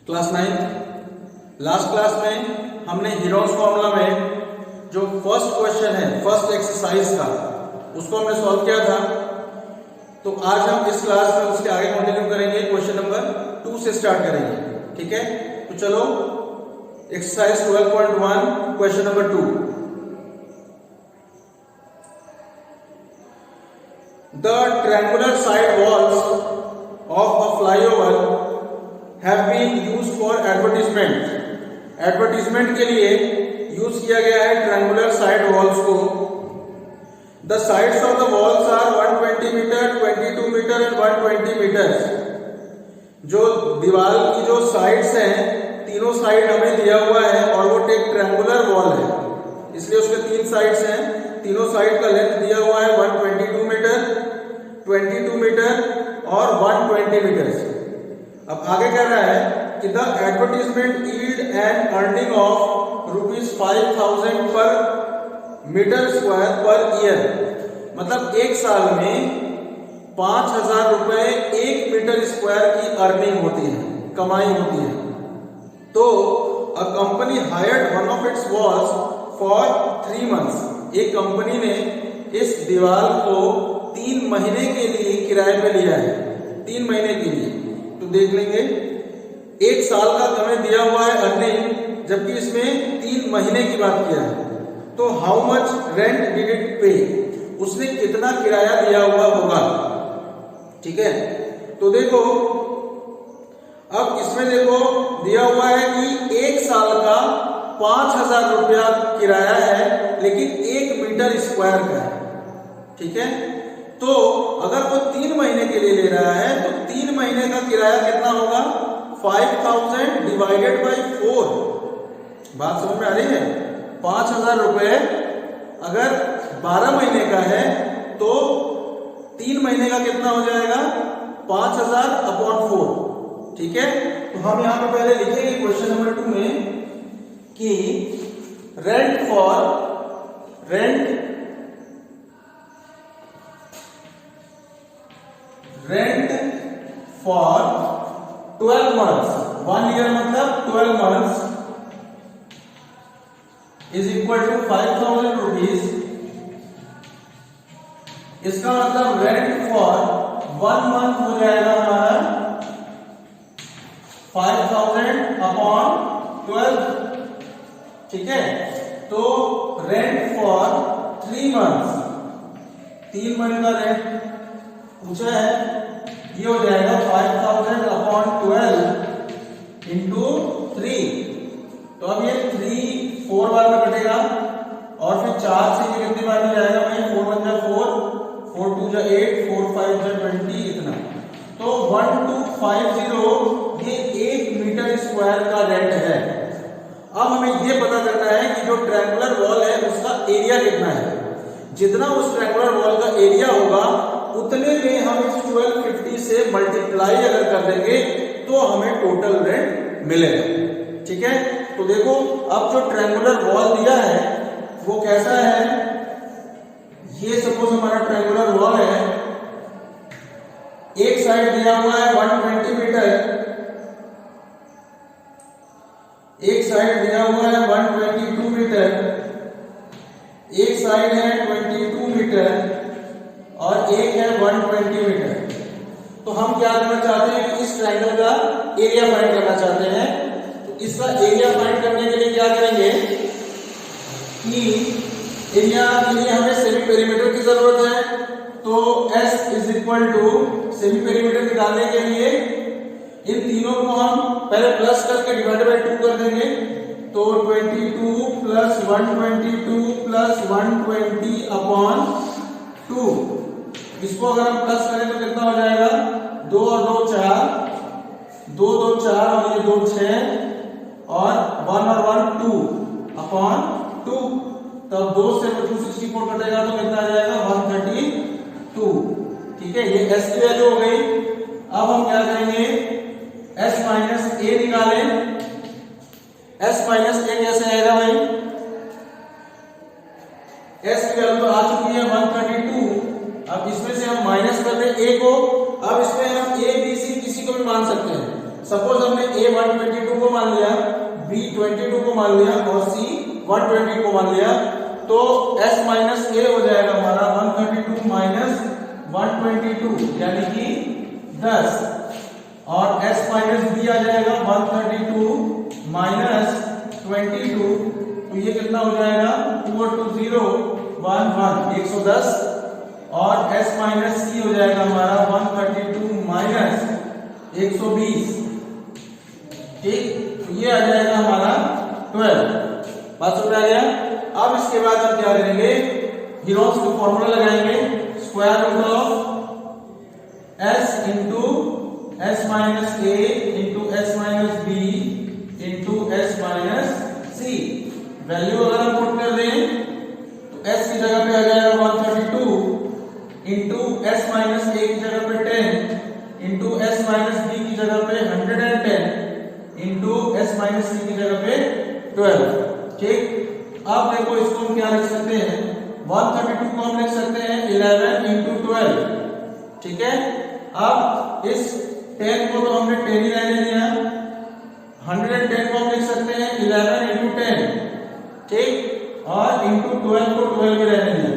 Class 9 last class में हमने heroes formula में जो फर्स्ट क्वेश्चन है फर्स्ट एक्सरसाइज का उसको हमने सॉल्व किया था। तो आज हम इस क्लास में उसके आगे कंटिन्यू करेंगे, क्वेश्चन नंबर 2 से स्टार्ट करेंगे। ठीक है, तो चलो exercise 12.1 question number 2। The triangular side walls of a flyover have been used for advertisement. Advertisement के लिए यूज किया गया है ट्रायंगुलर साइड वॉल्स को। The sides of the walls are 120 metre, 22 metre and 120 metre. जो दीवार की जो साइड्स हैं, तीनों साइड हमें दिया हुआ है और वो एक ट्रायंगुलर वॉल है, इसलिए उसके 3 साइड्स हैं। तीनों साइड का लेंथ दिया हुआ है 122 मीटर, 22 मीटर और 120 मीटर। अब आगे कह रहा है कि the advertisement yield and earning of ₹5,000 पर मीटर स्क्वायर पर ईयर। मतलब एक साल में 5,000 रुपए 1 मीटर स्क्वायर की अर्निंग होती है, कमाई होती है। तो a company hired one of it's walls for 3 months. एक कंपनी ने इस दीवार को 3 महीने के लिए किराए पे लिया है, 3 महीने के लिए। तो देख लेंगे, एक साल का हमें दिया हुआ है अर्निंग, जबकि इसमें 3 महीने की बात किया है। तो how much rent did it पे, उसने कितना किराया दिया हुआ होगा। ठीक है, तो देखो अब इसमें देखो दिया हुआ है कि एक साल का 5,000 रुपया किराया है, लेकिन 1 मीटर स्क्वायर का है। ठीक है, तो अगर वो 3 महीने के लिए ले रहा है तो 3 महीने का किराया कितना होगा, 5,000 डिवाइडेड बाई 4। बात समझ में आ रही है। 5,000 रुपए अगर 12 महीने का है तो 3 महीने का कितना हो जाएगा, 5,000 अपॉन 4। ठीक है, तो हम यहां पे पहले लिखेंगे क्वेश्चन नंबर 2 में कि रेंट फॉर 12 months, 1 year मतलब 12 months is equal to 5,000 rupees। इसका मतलब रेंट फॉर 1 month हो जाएगा हमारा 5,000 अपॉन 12। ठीक है, तो रेंट फॉर 3 months, 3 महीने का रेंट पूछा है, ये हो जाएगा 5,000 अपॉन 12 इंटू 3। तो अब ये 3 4 बार में कटेगा और फिर 4 से ये कितनी बार में जाएगा भाई, 4 1 जा 4, 4 2 जा 8, 4 5 जा 20, इतना। तो 1250 ये 1 मीटर स्क्वायर का रेंट है। अब हमें ये पता करना है कि जो ट्रायंगुलर वॉल है उसका एरिया कितना है। जितना उस ट्रायंगुलर वॉल का एरिया होगा उतने में हम इस 1250 से मल्टीप्लाई अगर कर देंगे तो हमें टोटल रेंट मिलेगा। ठीक है, तो देखो अब जो ट्रायंगुलर वॉल दिया है वो कैसा है। ये सपोज हमारा ट्रायंगुलर वॉल है, एक साइड दिया हुआ है 120 मीटर, एक साइड दिया हुआ है 122 मीटर, एक साइड है 22 मीटर और एक है 120 मीटर। तो हम क्या करना चाहते हैं कि इस ट्रायंगल का एरिया फाइंड करना चाहते हैं। तो इसका एरिया फाइंड करने के लिए क्या करेंगे कि एरिया के लिए हमें सेमी पेरीमीटर की जरूरत है। तो S is equal to semi perimeter निकालने के लिए इन तीनों को हम पहले प्लस करके डिवाइड बाय 2 कर देंगे। तो 22 प्लस 122 प्लस 120 अपॉन 2। इसको अगर हम प्लस करें तो कितना हो जाएगा, 2 और 2 4, 2 2 4 और ये 2 6 और 1 और 1 2 अपॉन 2। तब 2 से 264 कटेगा तो कितना आ जाएगा, 132। ठीक है, ये S की वैल्यू हो गई। अब हम क्या करेंगे, S माइनस A निकालें। S माइनस A कैसे आएगा भाई, S की वैल्यू तो आ चुकी है 132। अब इसमें से हम माइनस कर दें A को। अब इसमें हम A B C किसी को भी मान सकते हैं। सपोज हमने A 122 को मान लिया, B 22 को मान लिया और C 120 को मान लिया, तो S माइनस A हो जाएगा हमारा 132 माइनस 122 यानी कि 10, और S माइनस B आ जाएगा 132 माइनस 22, तो ये कितना हो जाएगा 2 और 2 0 1 1 110, और S माइनस C हो जाएगा हमारा 132 माइनस 120, ठीक, तो ये आ जाएगा हमारा 12। बात समझ आ गया। अब इसके बाद हम क्या करेंगे, हीरोस का फॉर्मूला लगाएंगे, square root of S into S minus A into S minus B into S minus C। Value अगर हम पुट कर दें तो S की जगह पे आ जाएगा 132 इंटू S माइनस A की जगह पे 10 इंटू S माइनस B की जगह पे 110 इंटू S माइनस C की जगह पे 12, ठीक। अब देखो इसको हम क्या लिख सकते हैं, 132 को हम लिख सकते हैं 11 इंटू 12, ठीक है। अब इस 10 को तो हमने 10 ही रहने दिया, 110 को हम लिख सकते हैं 11 इंटू 10, ठीक, और इंटू 12 को 12 ही रहने दिया।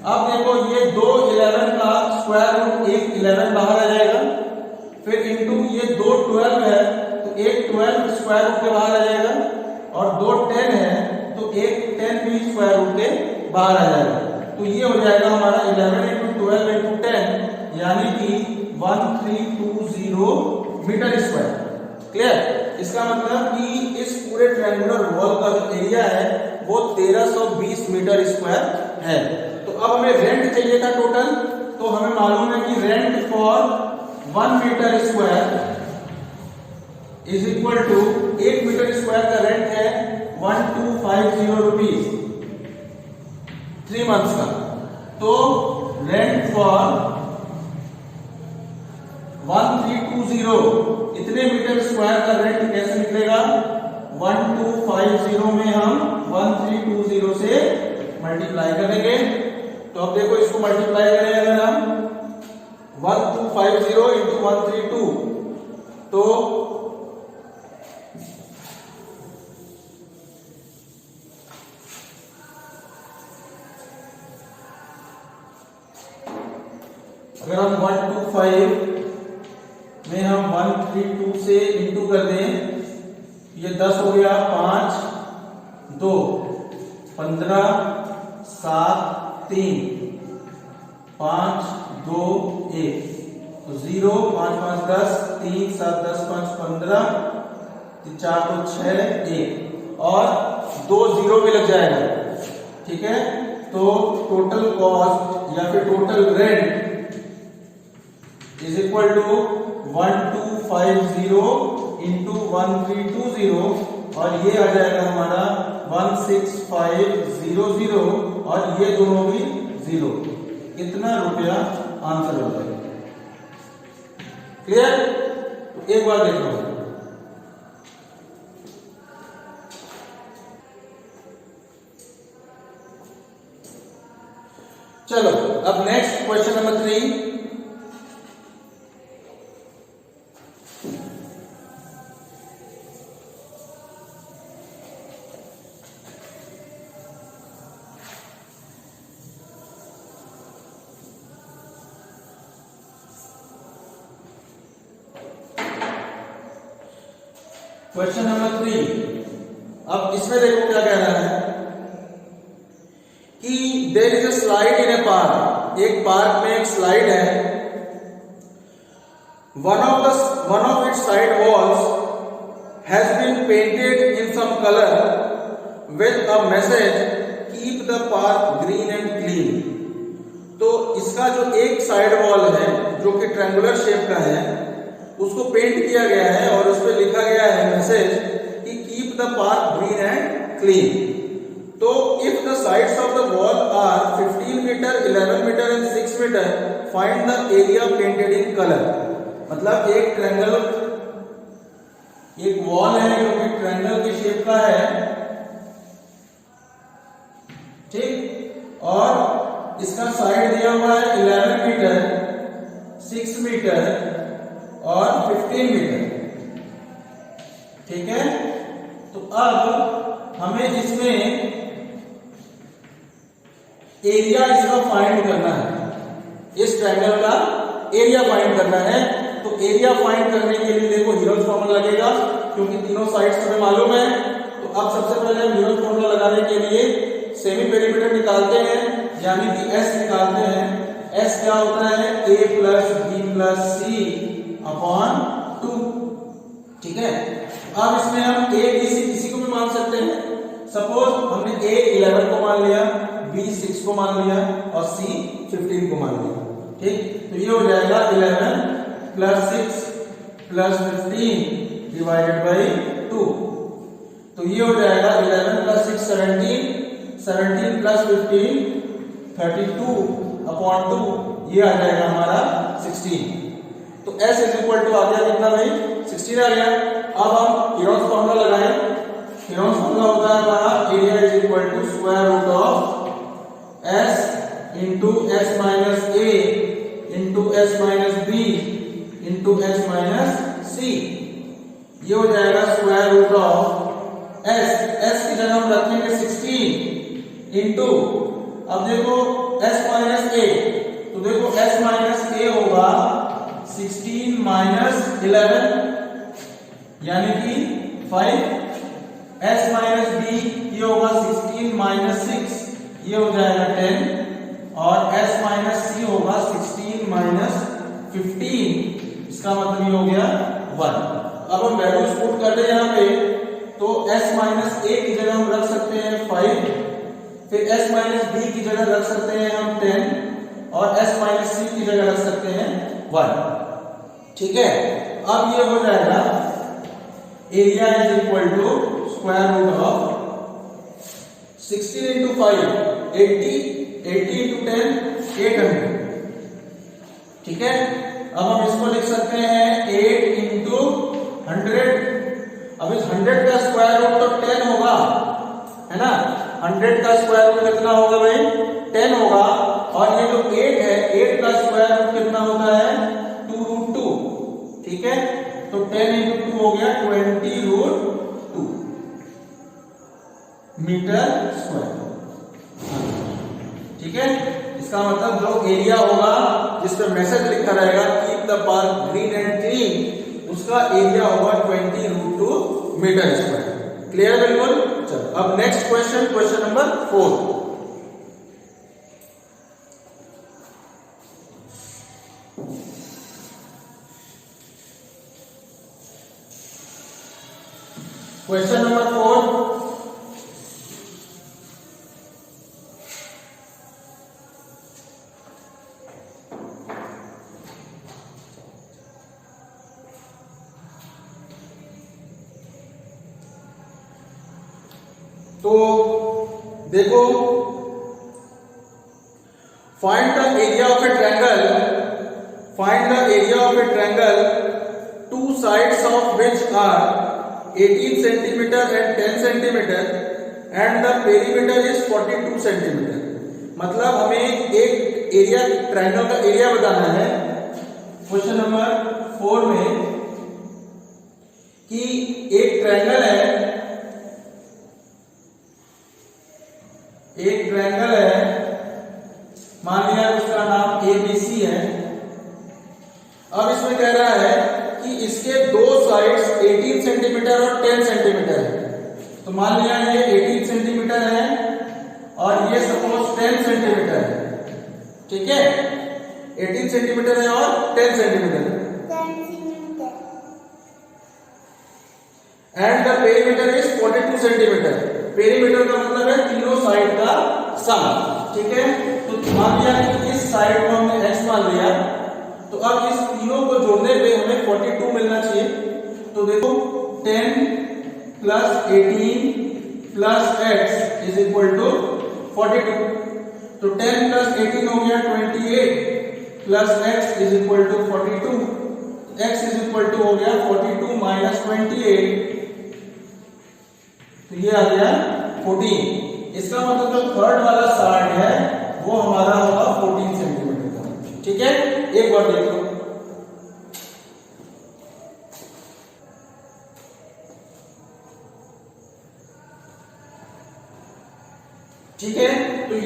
अब देखो ये दो 11 का स्क्वायर रूट, एक 11 बाहर आ जाएगा, फिर इंटू ये दो 12 है तो एक 12 स्क्वायर रूट के बाहर आ जाएगा, और दो 10 है तो एक 10 भी स्क्वायर रूट के बाहर आ जाएगा, तो ये हो जाएगा हमारा 11 इंटू 12 इंटू 10 यानी कि 1320 मीटर स्क्वायर। क्लियर। इसका मतलब कि इस पूरे ट्रायंगुलर वॉल का जो एरिया है वो 1320 मीटर स्क्वायर है। तो अब हमें रेंट चाहिए था टोटल, तो हमें मालूम है कि rent for 1 metre square is equal to 1 metre square का रेंट है 1250 रुपीज 3 मंथ्स का। तो रेंट फॉर 1320 इतने मीटर स्क्वायर का रेंट कैसे निकलेगा, 1250 में हम 1320 से मल्टीप्लाई करेंगे। तो अब देखो इसको मल्टीप्लाई करें अगर हम 1250 इंटू 132, तो अगर हम 125 में हम 132 से इंटू कर दें, ये 10 हो गया, 5 2 15 7 3 5 2 1, तो 0 5 5 10 3 7 10 5 15 4 2 6 1, और 2 0 भी लग जाएगा, ठीक है। तो टोटल कॉस्ट या फिर total rent is equal to 1250 into 1320, और ये आ जाएगा हमारा 16500, और ये दोनों भी 0। इतना रुपया आंसर हो जाएगा। क्लियर। तो एक बार देखो, चलो अब next question number 3। Question number 3। अब इसमें देखो क्या कह रहा है कि there is a slide in a park, एक पार्क में एक स्लाइड है, one of its side walls has been painted in some colour with a message keep the park green and clean. तो इसका जो एक साइड वॉल है जो कि ट्रायंगुलर शेप का है, उसको पेंट किया गया है और उस पर लिखा गया है मैसेज कि keep the park green and clean. तो if the sides of the wall are 15 metre 11 metre and 6 metre find the area painted in colour. मतलब एक ट्रायंगल, एक वॉल है जो कि ट्रायंगल की शेप का है, ठीक, और इसका साइड दिया हुआ है 11 मीटर 6 मीटर और 15 मीटर, अब हमें इसमें एरिया इसका फाइंड करना है, इस ट्रायंगल का एरिया फाइंड करना है। तो एरिया फाइंड करने के लिए देखो हीरोज फॉर्मूला लगेगा, क्योंकि तीनों साइड्स हमें मालूम है। तो अब सबसे पहले हम हीरोज फॉर्मूला लगाने के लिए सेमी पेरीमीटर निकालते हैं, यानी कि एस निकालते हैं। एस क्या होता है? a plus b plus c upon 2। ठीक है, अब इसमें हम a किसी को भी मान सकते हैं। सपोज हमने a 11 को मान लिया, b 6 को मान लिया और c 15 को मान लिया। ठीक, तो ये हो जाएगा 11 प्लस 6 प्लस 15 डिवाइडेड बाई 2। तो ये हो जाएगा 11 प्लस 6 17, 17 प्लस 15 32 अपॉन 2, ये आ जाएगा हमारा 16। तो s इज इक्वल टू आ गया कितना भाई? 16 आ गया। अब हम हीरोज फॉर्मूला लगाएं। हीरोज फॉर्मूला होता है हमारा area is equal to square root of s into s minus a into s minus b into s minus c। ये हो जाएगा स्क्वायर रूट ऑफ s की जगह हम रखेंगे 16 इंटू, अब देखो s माइनस a, तो देखो s माइनस a होगा 16 माइनस 11 यानी कि 5, s माइनस b ये होगा 16 माइनस 6, ये हो जाएगा 10, और s माइनस c होगा 16 माइनस 15, इसका मतलब ये हो गया 1। अब हम वैल्यूज पुट कर दे यहाँ पे, तो s माइनस a की जगह हम रख सकते हैं 5, फिर s माइनस b की जगह रख सकते हैं हम 10, और s माइनस c की जगह रख सकते हैं 1। ठीक है, अब ये हो जाएगा area is equal to square root of 16 into 5 80, 80 into 10 800। ठीक है, अब हम इसको लिख सकते हैं 8 इंटू 100। अब इस 100 का स्क्वायर रूट तो 10 होगा, है ना? 100 का स्क्वायर रूट कितना होगा भाई? 10 होगा। और ये जो 8 है, 8 का स्क्वायर रूट कितना होता है? 2 रूट 2। ठीक है, तो 10 इंटू 2 हो गया 20 रूट 2 मीटर स्क्वायर। ठीक है, इसका मतलब जो एरिया होगा जिस पर मैसेज लिखा रहेगा keep the park green and clean, उसका एरिया होगा 20 रूट 2 मीटर स्क्वायर। क्लियर बिल्कुल? चलो अब next question, question number 4। Question number 4, तो देखो find the area of a triangle, find the area of a triangle two sides of which are 18 centimetre and 10 centimetre and the perimeter is 42 centimetre. मतलब हमें एक area, triangle का area बताना है question number 4 में, कि एक ट्रायंगल है, एक ट्रायंगल है, मान लिया उसका नाम ABC है। अब इसमें कह रहा है कि इसके दो साइड्स 18 सेंटीमीटर और 10 सेंटीमीटर है। तो मान लिया ये 18 सेंटीमीटर है और ये सपोज 10 सेंटीमीटर है। ठीक है, 18 सेंटीमीटर है और 10 सेंटीमीटर है। And the perimeter is 42 centimetre. Perimeter का मतलब है तीनों साइड का सम। ठीक है, तो मान लिया कि इस साइड को हमने x मान लिया, तो अब इस तीनों को जोड़ने पे हमें 42 मिलना चाहिए। तो देखो 10 plus 18 plus x is equal to 42। तो 10 प्लस 18 हो गया 28 plus x is equal to 42। x is equal to हो गया 42 माइनस 28, तो ये आ गया 14। इसका मतलब जो थर्ड वाला साइड है वो हमारा होगा 14 सेंटीमीटर का। ठीक है, एक बार देखो,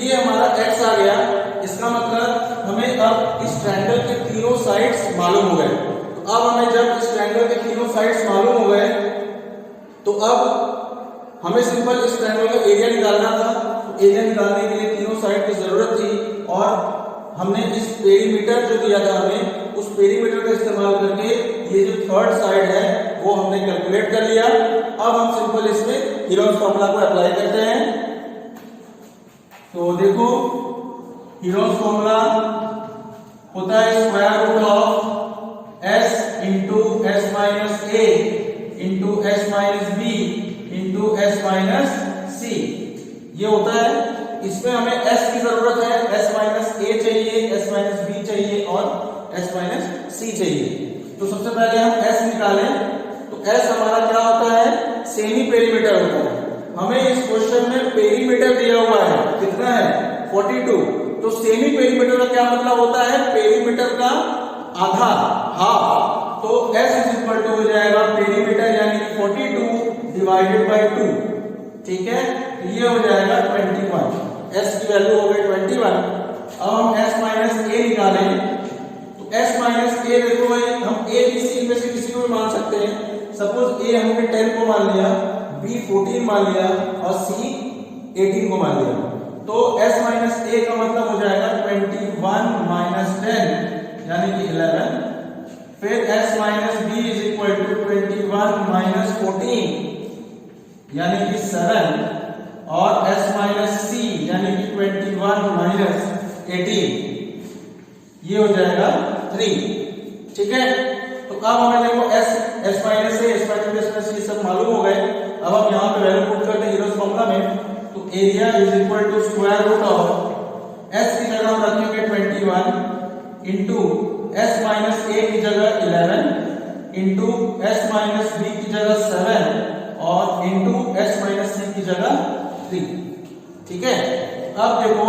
ये हमारा x आ गया। इसका मतलब हमें अब इस ट्रायंगल के तीनों साइड्स मालूम हो गए। तो अब हमें जब इस ट्रायंगल के तीनों साइड्स मालूम हो गए तो अब हमें सिंपल इस ट्रायंगल का एरिया निकालना था। तो एरिया निकालने के लिए तीनों साइड की जरूरत थी और हमने इस पेरीमीटर जो दिया था हमें, उस पेरीमीटर का इस्तेमाल करके ये जो थर्ड साइड है वो हमने कैलकुलेट कर लिया। अब हम सिंपल इसमें हीरोज फॉर्मूला को अप्लाई करते हैं। तो देखो हीरोज फॉर्मूला होता है square root of s into S minus A into S minus B into S minus C, ये होता है। इसमें हमें s की जरूरत है, s माइनस ए चाहिए, s माइनस बी चाहिए और s माइनस सी चाहिए। तो सबसे पहले हम s निकालें। तो s हमारा क्या होता है, सेमी पेरीमीटर होता है। हमें इस क्वेश्चन में पेरीमीटर दिया हुआ है, कितना है 42। तो सेमी पेरीमीटर का क्या मतलब होता है, पेरीमीटर का आधा, हाफ। तो s इज इक्वल टू हो जाएगा पेरीमीटर यानी 42 डिवाइडेड बाय 2, ठीक है। तो ये हो जाएगा 21, s की वैल्यू हो गई 21। अब हम s माइनस ए निकालें। तो s माइनस ए देखो भाई, हम a b c में से किसी को भी मान सकते हैं। सपोज a हमने 10 को मान लिया, b 14 मान लिया और c 18 को मान लिया। तो s माइनस a का मतलब हो जाएगा 21 माइनस 10 यानी कि 11। फिर s minus b is equal to 21 minus 14 यानी कि 7 और s माइनस सी यानी कि 21 माइनस 18, ये हो जाएगा 3, ठीक है। तो अब हमें देखो s माइनस ए, s माइनस सी सब मालूम हो गए। अब हम यहाँ पे वैल्यू पुट करते हैं हीरोज फॉर्मूला में। तो area is equal to square root of s की जगह हम रखेंगे 21 इंटू s माइनस ए की जगह 11 इंटू s माइनस बी की जगह 7 और इंटू s माइनस सी की जगह 3, ठीक है। अब देखो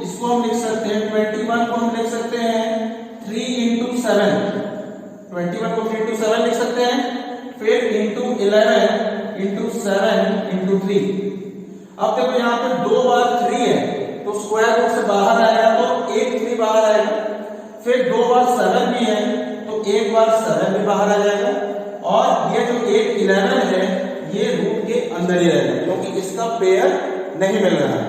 इसको हम लिख सकते हैं 21 को हम लिख सकते हैं 3 इंटू 7, 21 को 3 इंटू 7 लिख सकते हैं। फिर इंटू 11 इंटू 7 इंटू 3। अब देखो यहाँ पे 2 बार 3 है तो स्क्वायर रूट से बाहर आएगा तो एक 3 बाहर आएगा। फिर 2 बार 7 भी है तो एक बार 7 भी बाहर आ जाएगा। और ये जो एक 11 है ये रूट के अंदर ही रहेगा क्योंकि इसका पेयर नहीं मिल रहा है।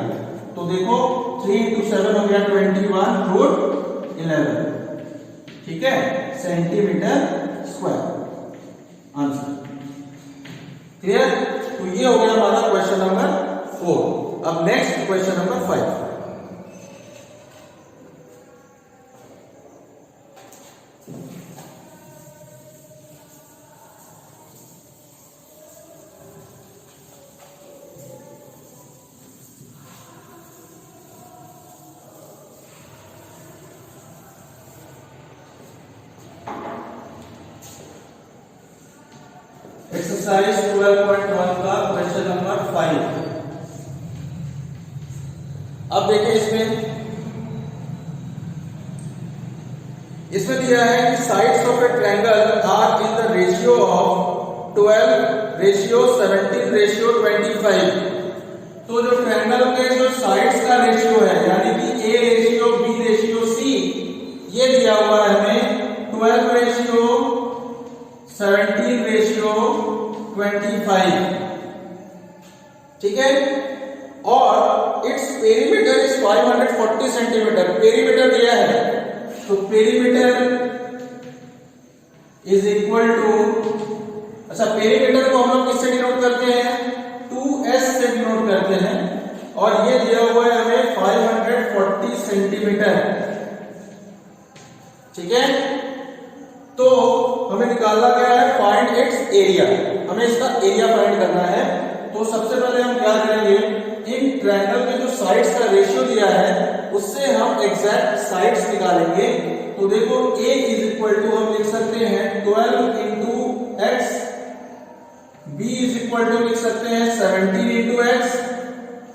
तो देखो 3 इंटू 7 हो गया 21 रूट 11, ठीक है, सेंटीमीटर स्क्वायर आंसर। क्लियर। तो ये हो गया हमारा क्वेश्चन नंबर 4। अब नेक्स्ट क्वेश्चन नंबर 5। एक्सरसाइज 12.1 का क्वेश्चन नंबर 5। अब देखिए इसमें दिया है कि sides of a triangle are in the ratio of 12 ratio 17 ratio 25। तो जो ट्रायंगल के जो साइड्स का रेशियो है यानी कि a ratio b ratio c, ये दिया हुआ है हमें 12 रेशियो 17 रेशियो 25, ठीक है। और its perimeter is 540 centimetre, perimeter दिया है। तो पेरीमीटर इज इक्वल टू, अच्छा पेरीमीटर को हम लोग किससे डिनोट करते हैं, 2s से डिनोट करते हैं। और ये दिया हुआ है हमें 540 सेंटीमीटर, ठीक है। तो हमें निकालना क्या है, फाइंड इट्स एरिया, हमें इसका एरिया फाइंड करना है। तो सबसे पहले हम क्या करेंगे, इन ट्रायंगल के जो साइड्स का रेशियो दिया है उससे हम एग्जैक्ट साइड्स निकालेंगे। तो देखो a इज इक्वल टू हम लिख सकते हैं 12 into x, b is equal to लिख सकते हैं 17 इंटू एक्स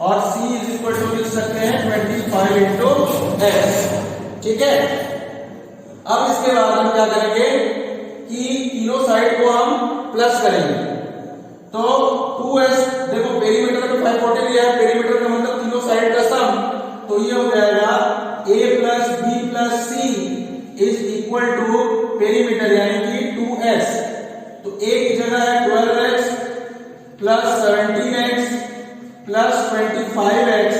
और c इज इक्वल टू लिख सकते हैं 25 इंटू एक्स, ठीक है। अब इसके बाद हम क्या करेंगे कि तीनों साइड को हम प्लस करेंगे। तो 2s देखो पेरीमीटर में 540 लिया है, पेरीमीटर का मतलब तीनों साइड का सम। तो तो ये हो जाएगा a plus b plus c is equal to perimeter यानी कि 2s। तो a की जगह है 12x plus 17x plus 25x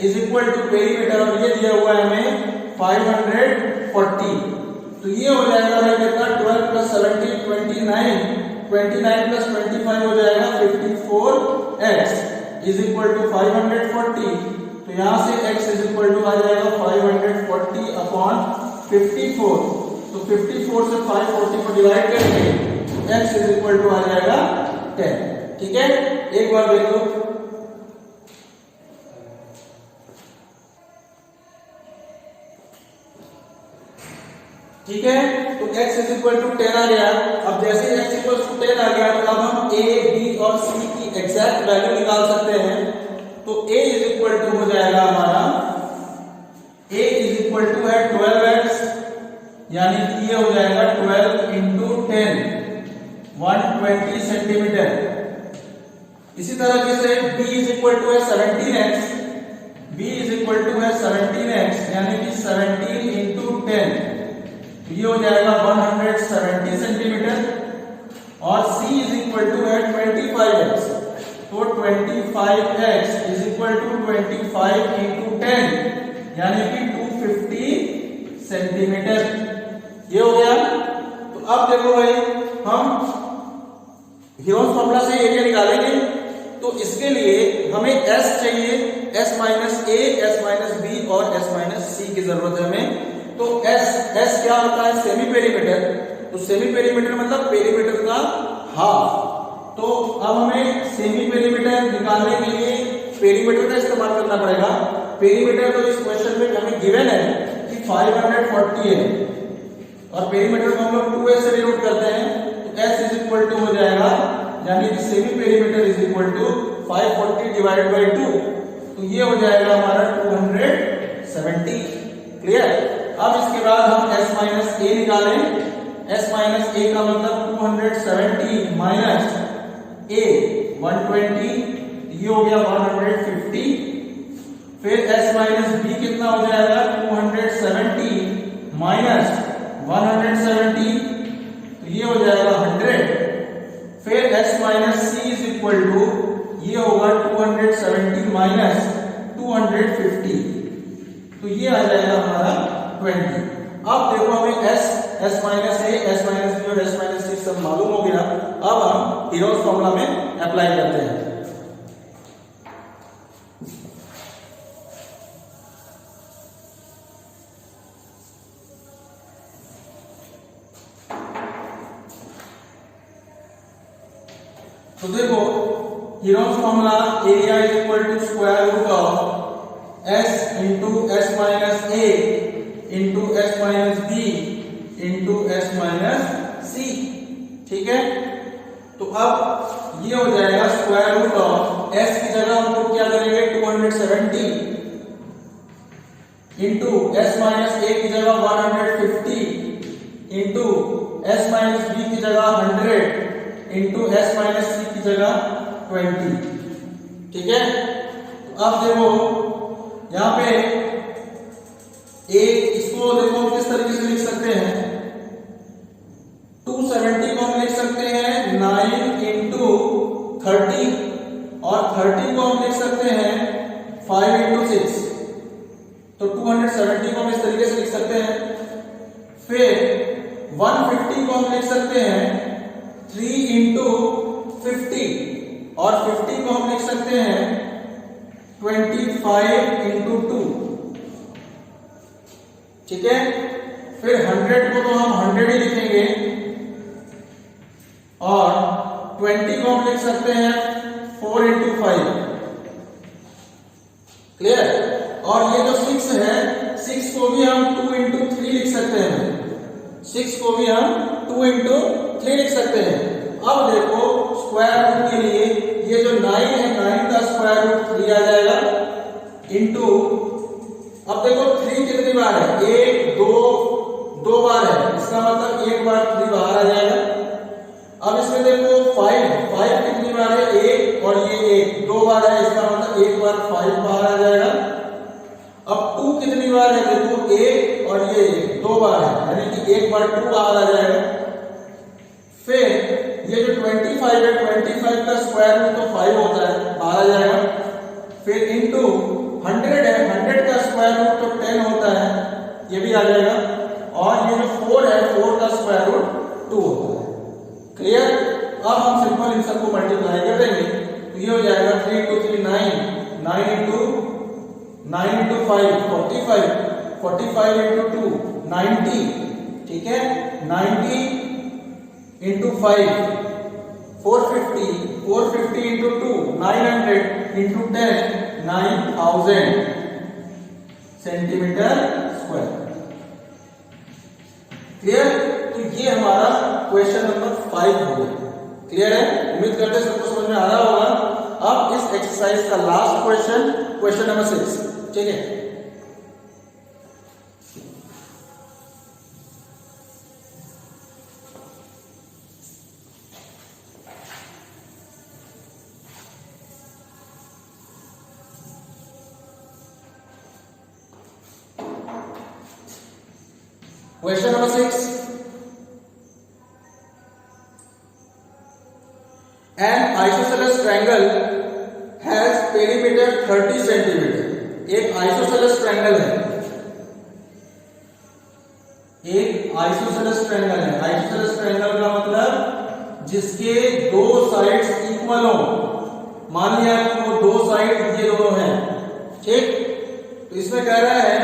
is equal to perimeter, और ये दिया हुआ है हमें 540। तो ये हो जाएगा हमें कितना 12 प्लस 17 29 प्लस 25 हो जाएगा 54x इज इक्वल टू 540। तो यहां से x इज इक्वल टू आ जाएगा 540 अपॉन 54। तो 54 से 540 को डिवाइड करेंगे तो x इज इक्वल टू आ जाएगा 10। ठीक है, एक बार देख लो। ठीक है, तो x इज इक्वल टू 10 आ गया। अब जैसे x इक्वल टू 10 आ गया तो अब हम a, b और c की एग्जैक्ट वैल्यू निकाल सकते हैं। तो a इज इक्वल टू हो जाएगा हमारा a इज इक्वल टू है 12x यानी कि ये हो जाएगा 12 इंटू 10 120 सेंटीमीटर। इसी तरह से b इज इक्वल टू है 17x, b is equal to है 17x यानी कि 17 इंटू 10 ये हो जाएगा 170 सेंटीमीटर। और c इज इक्वल टू है 25x, तो 25x is equal to 25 into 10 यानी कि 250 सेंटीमीटर। ये हो गया। तो अब देखो भाई, हम हीरोस फॉर्मूला से एरिया निकालेंगे। तो इसके लिए हमें s चाहिए, s minus a, s minus b और s माइनस c की जरूरत है हमें। तो s क्या होता है? Semi perimeter. तो सेमी पेरीमीटर मतलब पेरीमीटर का हाफ। तो अब हमें सेमी पेरीमीटर निकालने के लिए पेरीमीटर का इस्तेमाल करना पड़ेगा। पेरीमीटर तो इस क्वेश्चन में हमें गिवन है कि 540 है और पेरीमीटर को हम लोग 2s से डिनोट करते हैं। तो s इज इक्वल टू हो जाएगा यानी कि semi perimeter is equal to 540 divided by 2। तो ये हो जाएगा हमारा 270। क्लियर। अब इसके बाद हम s माइनस a निकालें। s माइनस a का मतलब 270 माइनस a 120, ये हो गया 150। फिर s माइनस b कितना हो जाएगा 270 माइनस 170, तो ये हो जाएगा 100। फिर s minus c is equal to ये होगा 270 माइनस 250, तो ये आ जाएगा हमारा 20। अब देखो हमें s minus a, s minus b और s माइनस c सब मालूम हो गया। अब हम हीरोस फॉर्मूला में अप्लाई करते हैं। तो देखो Heron's formula area is equal to square root of s into s minus a into s minus b into s minus c। ठीक है, तो अब ये हो जाएगा स्क्वायर रूट ऑफ s की जगह हम लोग क्या करेंगे 270 इंटू s माइनस a की जगह 150 इंटू s माइनस b की जगह 100 इंटू s माइनस c की जगह 20। ठीक है, तो अब देखो यहां पे एक इसको देखो किस तरीके से लिख सकते हैं। 270 को हम लिख सकते हैं 9 इंटू 30 और 30 को हम लिख सकते हैं 5 इंटू 6। तो 270 को हम इस तरीके से लिख सकते हैं। फिर 150 को हम लिख सकते हैं 3 इंटू 50 और 50 को हम लिख सकते हैं 25 इंटू 2। ठीक है, फिर 100 को तो हम 100 ही लिखेंगे और 20 को हम लिख सकते हैं 4 इंटू 5। क्लियर। और ये जो 6 है 6 को भी हम 2 इंटू 3 लिख सकते हैं। 6 को भी हम 2 इंटू 3 लिख सकते हैं। अब देखो स्क्वायर रूट के लिए ये जो 9 है 9 का स्क्वायर रूट 3 आ जाएगा इंटू, अब देखो 3 कितनी बार है 1 2 बार है, इसका मतलब एक बार 3 बाहर आ जाएगा। अब इसमें देखो 5 कितनी बार है 1 और ये 1 2 बार है, इसका मतलब एक बार 5 बाहर आ जाएगा। अब टू कितनी बार है, देखो एक और ये दो बार है, यानी कि एक बार टू बाहर आ जाएगा। फिर ये जो 25 है, 25 का स्क्वायर रूट तो 5 होता है, बाहर आ जाएगा। फिर इंटू 100 है, 100 का स्क्वायर रूट तो 10 होता है, ये भी आ जाएगा। और ये जो 4 है, 4 का स्क्वायर रूट 2 होता है। क्लियर? अब हम सिंपल इन सबको मल्टीप्लाई कर देंगे तो ये हो जाएगा 3 × 3 9, 9 × 5 45, 45 × 2 90, ठीक है, 90 × 5 450, 450 × 2 900 × 10 9000 सेंटीमीटर स्क्वायर। क्लियर? तो ये हमारा क्वेश्चन नंबर 5 हो गया। क्लियर है? उम्मीद करते हैं सबको समझ में आ रहा होगा। अब इस एक्सरसाइज का लास्ट क्वेश्चन, क्वेश्चन नंबर 6, ठीक है। Question number 6. An isosceles triangle has perimeter 30 centimetre. एक आइसोसेलेस ट्रायंगल है, एक आइसोसेलेस ट्रायंगल है। आइसोसेलेस ट्रायंगल का मतलब जिसके दो साइड्स इक्वल हो। मान लिया कि वो दो साइड ये दोनों हैं, ठीक। तो इसमें कह रहा है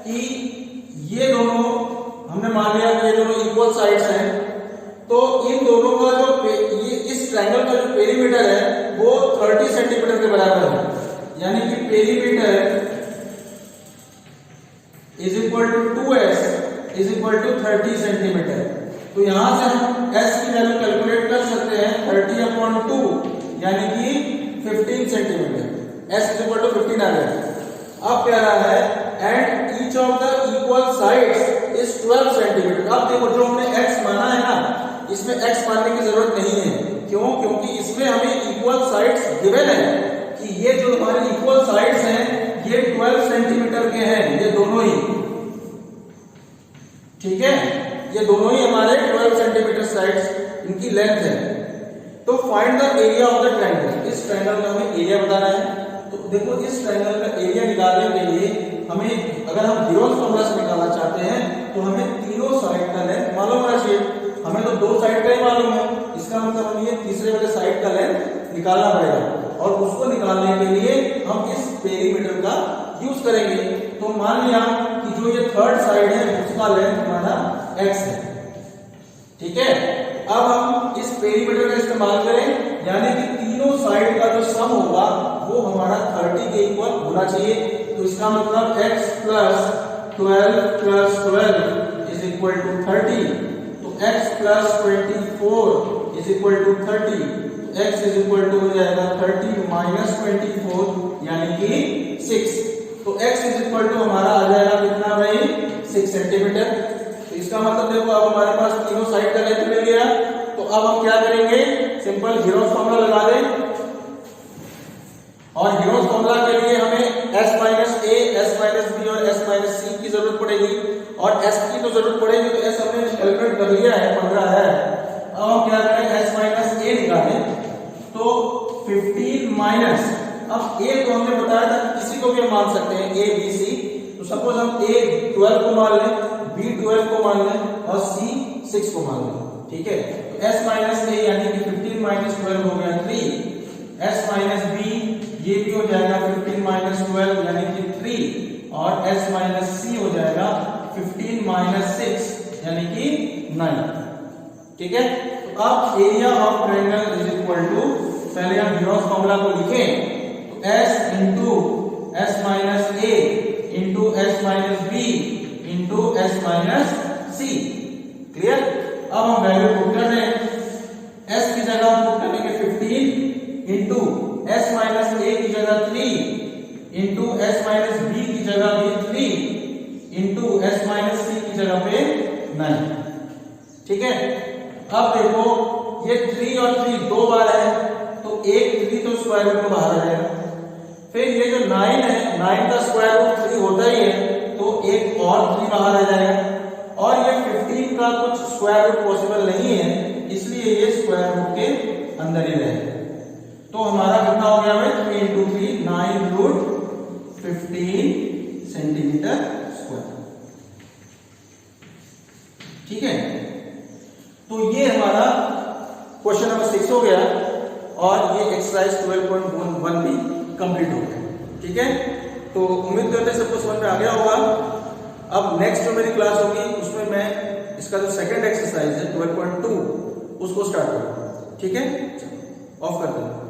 कि ये दोनों, हमने मान लिया कि ये दोनों इक्वल साइड्स हैं, तो इन दोनों का जो ये इस ट्रायंगल का जो पेरीमीटर है वो 30 सेंटीमीटर के बराबर है। यानी कि perimeter is equal to 2s is equal to 30 centimetre. तो यहां से हम s की वैल्यू कैलकुलेट कर सकते हैं 30/2 यानी कि 15 centimetre. s is equal to 15 आ गया। अब कह रहा है and each of the equal sides is 12 centimetre. अब देखो जो हमने x माना है ना, इसमें x मानने की जरूरत नहीं है। क्यों? क्योंकि इसमें हमें इक्वल साइड्स गिवन है कि ये जो हमारे इक्वल साइड्स हैं ये 12 सेंटीमीटर के हैं, ये दोनों ही, ठीक है, ये दोनों ही हमारे 12 सेंटीमीटर साइड्स इनकी लेंथ है। तो find the area of the triangle. इस ट्रायंगल का हमें एरिया बताना है। तो देखो इस ट्रायंगल का एरिया निकालने के लिए हमें, अगर हम गिरोज फॉर्मूला से निकालना चाहते हैं तो हमें तीनों साइड का लेंथ मालूम होना चाहिए। हमें तो दो साइड का ही मालूम है, इसका मतलब हमें ये तीसरे वाले साइड का लेंथ निकालना पड़ेगा। और उसको निकालने के लिए हम इस पेरीमीटर का यूज करेंगे। तो मान लिया कि जो ये थर्ड साइड है उसका लेंथ हमारा x है, ठीक है। अब हम इस पेरीमीटर का इस्तेमाल करें, यानी कि तीनों साइड का जो सम होगा वो हमारा 30 के इक्वल होना चाहिए। तो इसका मतलब x + 12 + 12 इज इक्वल टू 30। तो x + 24 इज इक्वल टू 30। तो x इज इक्वल टू हो जाएगा 30 - 24 यानी कि 6। तो x इज इक्वल टू हमारा आ जाएगा कितना भाई, 6 सेंटीमीटर। तो इसका मतलब देखो अब हमारे पास तीनों साइड का लेंथ मिल गया। तो अब हम क्या करेंगे, सिंपल गिरोज फॉर्मूला लगा दें। और गिरोज फॉर्मूला के लिए हमें s - a, s - b और s - c की जरूरत पड़ेगी। और s की तो जरूरत पड़ेगी, तो s हमने कैलकुलेट कर लिया है, 15 है। अब हम क्या करें, s - a निकालें। तो 15 अब a को हमने बताया था किसी को भी हम मान सकते हैं, a b c। तो सपोज हम a 12 को मान लें, b 12 को मान लें और c 6 को मान लें, ठीक है। तो s - a यानी कि 15 - 12 हो गया 3। s - b ये भी हो जाएगा 15 - 12 यानी कि 3। और s - c हो जाएगा 15 - 6 यानी कि 9, ठीक है। तो अब area of triangle is equal to, पहले हम गिरोज फॉर्मूला को लिखें। तो s × s - a × s - b × s - c। Clear? अब हम वैल्यू पुट कर दें। s की जगह हम पुट करेंगे 15 × s - a की जगह 3 × s - b की जगह भी 3 × s - c की जगह पे 9, ठीक है। अब देखो ये 3 और 3 दो बार है, तो एक 3 तो स्क्वायर रूट में बाहर आ जाएगा। फिर ये जो 9 है, 9 का स्क्वायर रूट 3 होता बाहर आ जाएगा। और ये 15 का कुछ स्क्वायर रूट पॉसिबल नहीं है, इसलिए ये स्क्वायर रूट के अंदर ही रहेगा। तो हमारा कितना हो गया भाई, 3 into 3 9 रूट 15 सेंटीमीटर स्क्वायर। ठीक है, तो ये हमारा क्वेश्चन नंबर 6 हो गया और ये एक्सरसाइज 12.1 भी कंप्लीट हो गया। ठीक है, तो उम्मीद करते हैं सबको समझ में आ गया होगा। अब नेक्स्ट जो मेरी क्लास होगी उसमें मैं इसका जो सेकंड एक्सरसाइज है 12.2 उसको स्टार्ट करूंगा। ठीक है, ऑफ कर दूंगा।